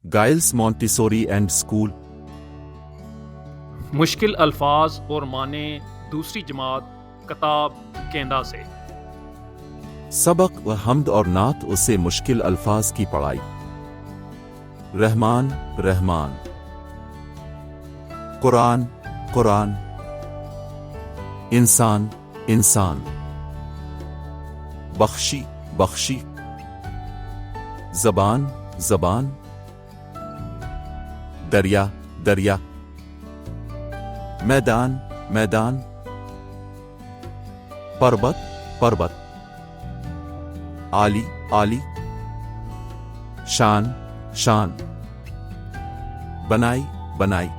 Giles Montessori and school. मुश्किल अल्फाज और माने दूसरी जमात किताब केंदा से। सबक व हम्द और नात उसे मुश्किल अल्फाज की पढ़ाई। रहमान रहमान, कुरान कुरान, इंसान इंसान, बख्शी बख्शी, जबान जबान, दरिया दरिया, मैदान मैदान, पर्वत पर्वत, आली आली, शान शान, बनाई बनाई,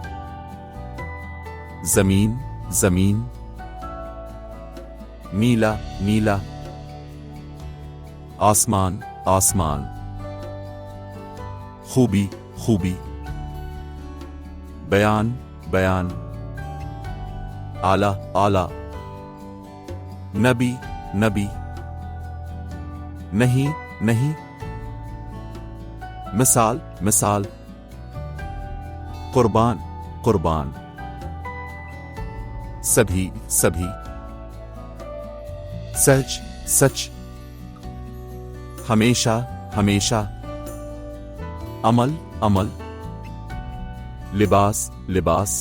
जमीन जमीन, नीला नीला, आसमान आसमान, खूबी खूबी, बयान बयान, आला आला, नबी नबी, नहीं नहीं, मिसाल मिसाल, कुर्बान कुर्बान, सभी सभी, सच सच, हमेशा हमेशा, अमल अमल, लिबास लिबास,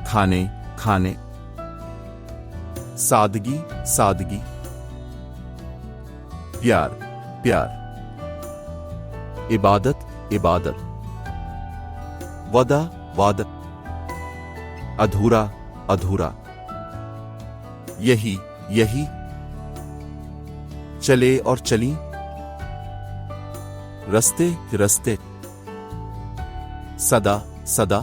खाने खाने, सादगी सादगी, प्यार प्यार, इबादत इबादत, वदा वादा, अधूरा अधूरा, यही यही, चले और चली, रस्ते रस्ते, सदा सदा,